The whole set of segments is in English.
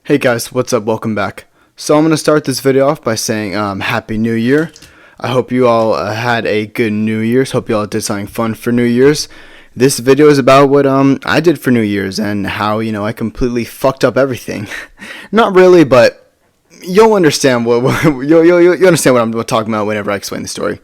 Hey guys, what's up? Welcome back. So I'm going to start this video off by saying Happy New Year. I hope you all had a good New Year's. Hope you all did something fun for New Year's. This video is about what I did for New Year's and how, I completely fucked up everything. Not really, but you'll understand you'll understand what I'm talking about whenever I explain the story.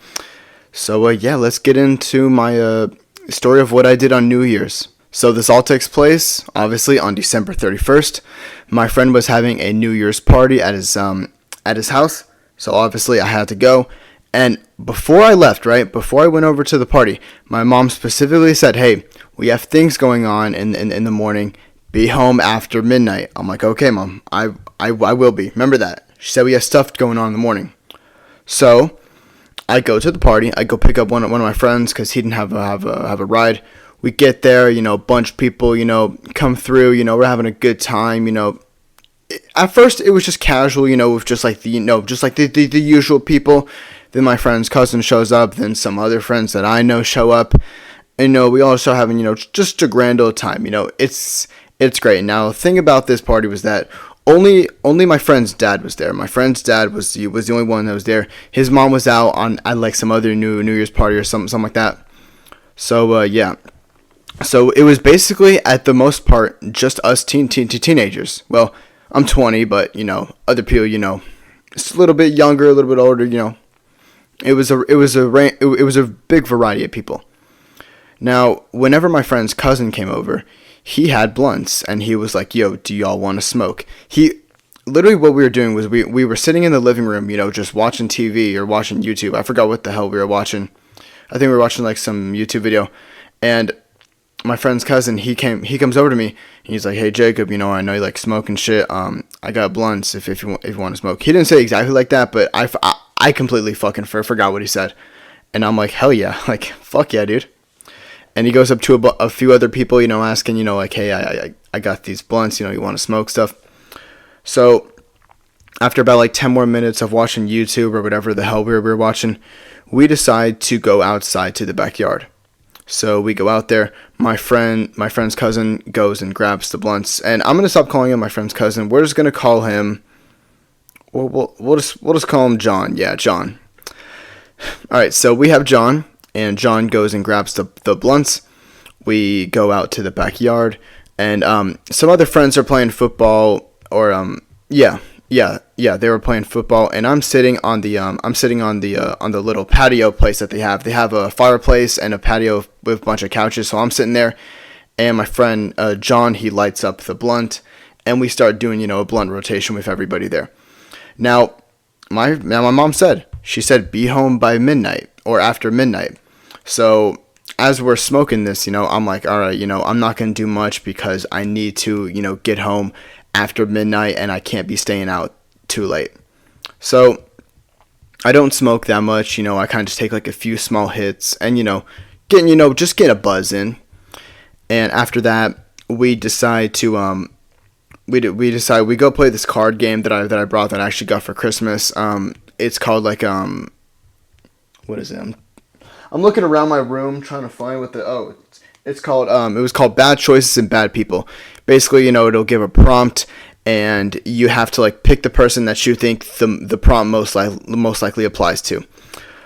So yeah, let's get into my story of what I did on New Year's. So this all takes place, obviously, on December 31st. My friend was having a New Year's party at his house, so obviously I had to go. And before I left, before I went over to the party, my mom specifically said, "Hey, we have things going on in the morning. Be home after midnight." I'm like, "Okay, Mom, I will be." Remember that. She said we have stuff going on in the morning. So I go to the party. I go pick up one of my friends because he didn't have a ride. We get there, a bunch of people, come through, we're having a good time, At first, it was just casual, with just like the usual people. Then my friend's cousin shows up. Then some other friends that I know show up. And, we all start having, just a grand old time. It's great. Now, the thing about this party was that only my friend's dad was there. My friend's dad was the only one that was there. His mom was out at like some other New Year's party or something like that. So, yeah. So it was basically, at the most part, just us teenagers. Well, I'm 20, but other people, it's a little bit younger, a little bit older. It was a big variety of people. Now, whenever my friend's cousin came over, he had blunts, and he was like, "Yo, do y'all want to smoke?" Literally what we were doing was we were sitting in the living room, just watching TV or watching YouTube. I forgot what the hell we were watching. I think we were watching like some YouTube video, and my friend's cousin, he comes over to me, and he's like, "Hey Jacob, I know you like smoking shit. I got blunts if you want to smoke." He didn't say exactly like that, but I completely fucking forgot what he said, and I'm like, "Hell yeah, like fuck yeah, dude." And he goes up to a few other people, asking, like, "Hey, I got these blunts, you want to smoke stuff?" So after about like 10 more minutes of watching YouTube or whatever the hell we were watching, we decide to go outside to the backyard. So we go out there. My friend's cousin goes and grabs the blunts, and I'm gonna stop calling him my friend's cousin. We're just gonna call him. We'll just call him John. Yeah, John. All right. So we have John, and John goes and grabs the blunts. We go out to the backyard, and some other friends are playing football, or yeah, they were playing football, and I'm sitting on the little patio place that they have. They have a fireplace and a patio with a bunch of couches, so I'm sitting there, and my friend John, he lights up the blunt, and we start doing a blunt rotation with everybody there. Now my mom said, be home by midnight or after midnight. So as we're smoking this, I'm like, all right, I'm not gonna do much because I need to get home after midnight, and I can't be staying out too late. So I don't smoke that much, I kind of just take like a few small hits and just get a buzz in. And after that, we decide to we go play this card game that I brought that I actually got for Christmas. It's called like what is it? I'm looking around my room trying to find what it's called. It was called Bad Choices and Bad People. Basically, it'll give a prompt, and you have to like pick the person that you think the prompt most likely applies to.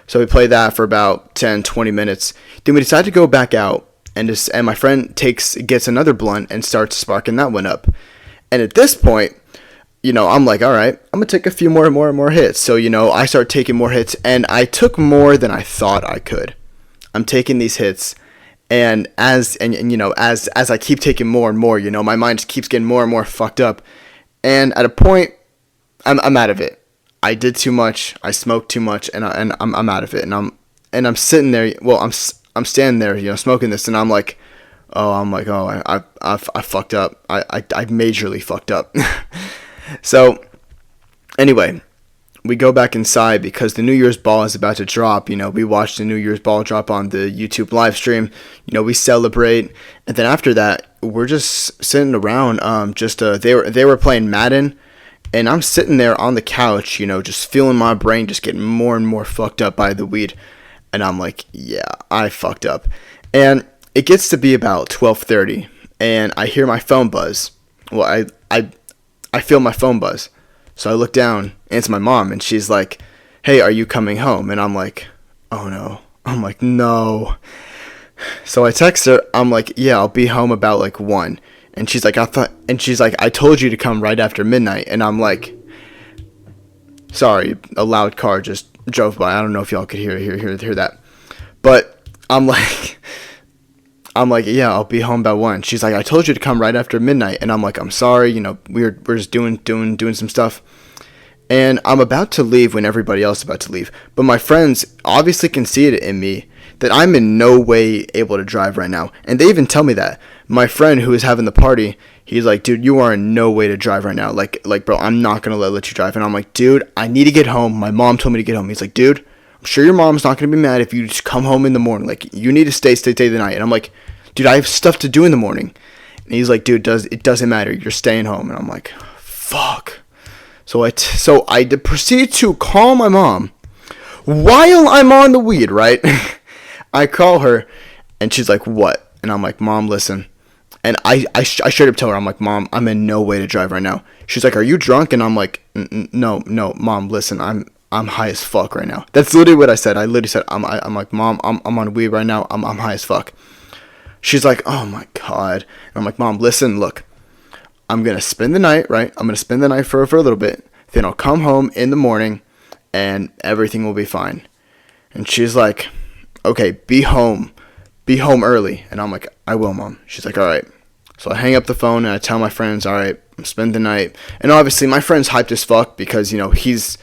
So we play that for about 10-20 minutes. Then we decide to go back out, and my friend gets another blunt and starts sparking that one up. And at this point, I'm like, all right, I'm gonna take a few more hits. So I start taking more hits, and I took more than I thought I could. I'm taking these hits. And as I keep taking more and more, my mind just keeps getting more and more fucked up. And at a point, I'm out of it. I did too much. I smoked too much, and I'm out of it. And I'm sitting there. Well, I'm standing there, smoking this, and I fucked up. I majorly fucked up. So anyway, we go back inside because the New Year's ball is about to drop. We watched the New Year's ball drop on the YouTube live stream. We celebrate, and then after that, we're just sitting around. They were playing Madden, and I'm sitting there on the couch, just feeling my brain just getting more and more fucked up by the weed, and I'm like, yeah, I fucked up. And it gets to be about 12:30, and I hear my phone buzz. Well, I feel my phone buzz. So I look down, and it's my mom, and she's like, hey, are you coming home? And I'm like, oh no. I'm like, no. So I text her, I'm like, yeah, I'll be home about like 1. And she's like, I told you to come right after midnight. And I'm like, sorry, a loud car just drove by. I don't know if y'all could hear that. But I'm like, yeah, I'll be home about 1. She's like, I told you to come right after midnight. And I'm like, I'm sorry, you know, we're just doing some stuff. And I'm about to leave when everybody else is about to leave. But my friends obviously can see it in me that I'm in no way able to drive right now. And they even tell me that. My friend who is having the party, he's like, dude, you are in no way to drive right now. Like, bro, I'm not going to let you drive. And I'm like, dude, I need to get home. My mom told me to get home. He's like, dude, I'm sure your mom's not going to be mad if you just come home in the morning. Like, you need to stay the night. And I'm like, dude, I have stuff to do in the morning. And he's like, dude, it doesn't matter. You're staying home. And I'm like, fuck. So I proceed to call my mom while I'm on the weed, right? I call her, and she's like, what? And I'm like, Mom, listen. And I straight up tell her, I'm like, Mom, I'm in no way to drive right now. She's like, are you drunk? And I'm like, no, Mom, listen, I'm high as fuck right now. That's literally what I said. I literally said, I'm like, Mom, I'm on weed right now. I'm high as fuck. She's like, oh my God. And I'm like, Mom, listen, look. I'm going to spend the night, right? I'm going to spend the night for a little bit. Then I'll come home in the morning and everything will be fine. And she's like, okay, be home early. And I'm like, I will, Mom. She's like, all right. So I hang up the phone and I tell my friends, all right, I'm spending the night. And obviously my friend's hyped as fuck because, you know, he's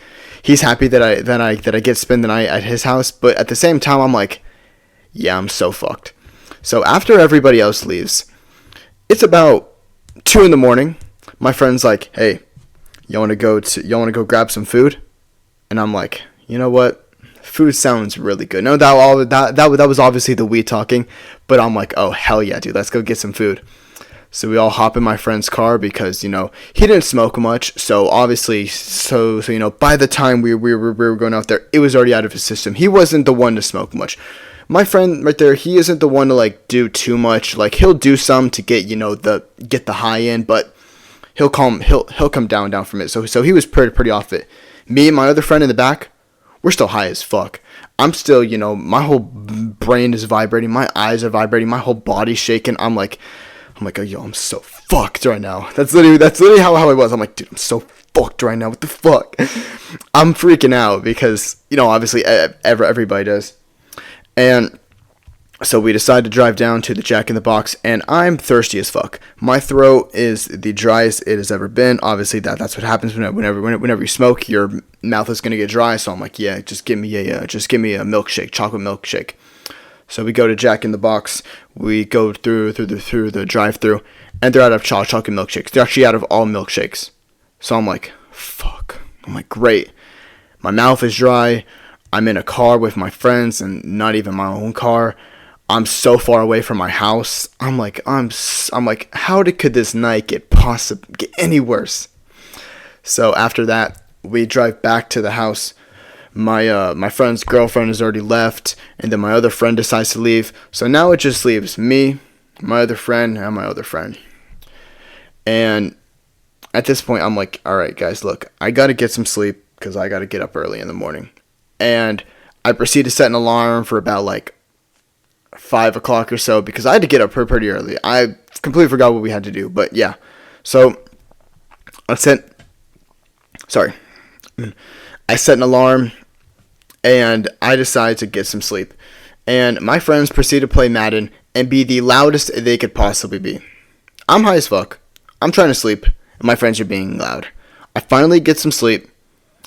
happy that I get to spend the night at his house. But at the same time, I'm like, yeah, I'm so fucked. So after everybody else leaves, it's about 2 in the morning. My friend's like, hey, you want to go grab some food? And I'm like, you know what? Food sounds really good. No, that was obviously the weed talking, but I'm like, oh hell yeah, dude, let's go get some food. So we all hop in my friend's car because, you know, he didn't smoke much, so obviously, so you know, by the time we were going out there, it was already out of his system. He wasn't the one to smoke much. My friend right there, he isn't the one to like do too much. Like he'll do some to get, you know, get the high in, but he'll come down from it. So he was pretty off it. Me and my other friend in the back, we're still high as fuck. I'm still, you know, my whole brain is vibrating, my eyes are vibrating, my whole body's shaking. I'm like, oh yo, I'm so fucked right now. That's literally how I was. I'm like, dude, I'm so fucked right now. What the fuck? I'm freaking out because, you know, obviously everybody does. And so we decide to drive down to the Jack in the Box, and I'm thirsty as fuck. My throat is the driest it has ever been. Obviously, that's what happens whenever you smoke. Your mouth is gonna get dry. So I'm like, yeah, just give me a milkshake, chocolate milkshake. So we go to Jack in the Box. We go through the drive-through, and they're out of chocolate milkshakes. They're actually out of all milkshakes. So I'm like, fuck. I'm like, great. My mouth is dry. I'm in a car with my friends, and not even my own car. I'm so far away from my house. I'm like, how could this night get any worse? So after that, we drive back to the house. My friend's girlfriend has already left, and then my other friend decides to leave. So now it just leaves me, my other friend, and my other friend. And at this point, I'm like, all right, guys, look, I got to get some sleep because I got to get up early in the morning. And I proceed to set an alarm for about like 5 o'clock or so because I had to get up pretty early. I completely forgot what we had to do, but yeah. So I set an alarm and I decided to get some sleep. And my friends proceed to play Madden and be the loudest they could possibly be. I'm high as fuck. I'm trying to sleep, and my friends are being loud. I finally get some sleep,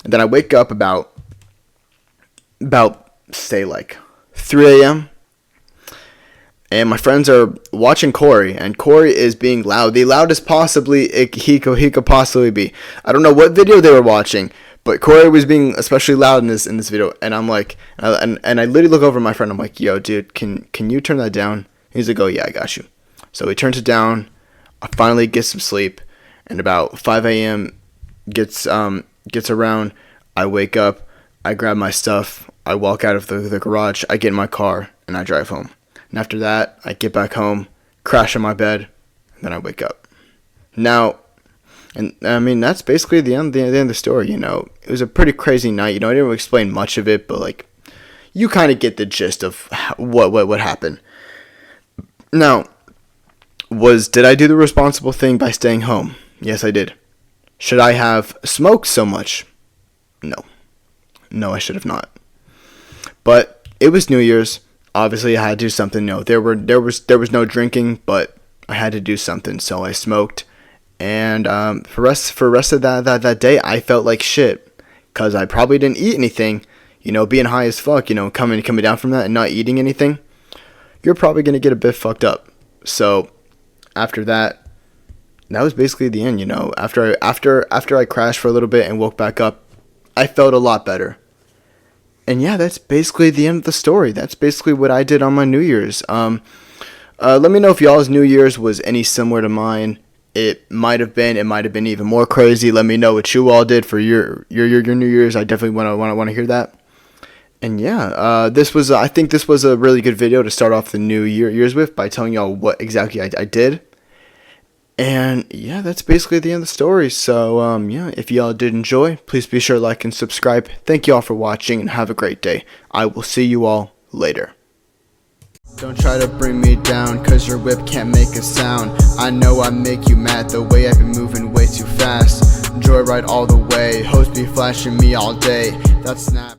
and then I wake up about say like 3 a.m. And my friends are watching Corey, and Corey is being loud, the loudest possibly he could possibly be. I don't know what video they were watching, but Corey was being especially loud in this video. And I'm like, and I literally look over at my friend. I'm like, yo, dude, can you turn that down? He's like, oh yeah, I got you. So he turns it down. I finally get some sleep, and about 5 a.m. gets around. I wake up. I grab my stuff, I walk out of the garage, I get in my car, and I drive home. And after that, I get back home, crash in my bed, and then I wake up. Now, And I mean, that's basically the end of the story. You know, it was a pretty crazy night. You know, I didn't really explain much of it, but like, you kind of get the gist of what happened. Now, did I do the responsible thing by staying home? Yes, I did. Should I have smoked so much? No, I should have not. But it was New Year's. Obviously, I had to do something. No, there was no drinking, but I had to do something, so I smoked. And for rest of that day, I felt like shit, cause I probably didn't eat anything. You know, being high as fuck. You know, coming down from that and not eating anything, you're probably gonna get a bit fucked up. So after that, that was basically the end. You know, after I crashed for a little bit and woke back up, I felt a lot better. And yeah, that's basically the end of the story. That's basically what I did on my New Year's. Let me know if y'all's New Year's was any similar to mine. It might have been even more crazy. Let me know what you all did for your New Year's. I definitely want to hear that. And yeah, I think this was a really good video to start off the New Year's with, by telling y'all what exactly I did. And yeah, that's basically the end of the story. So yeah, if y'all did enjoy, please be sure to like and subscribe. Thank y'all for watching, and have a great day. I will see you all later. Don't try to bring me down, cause your whip can't make a sound. I know I make you mad, the way I've been moving way too fast. Joyride all the way, hoes be flashing me all day. That's Snap.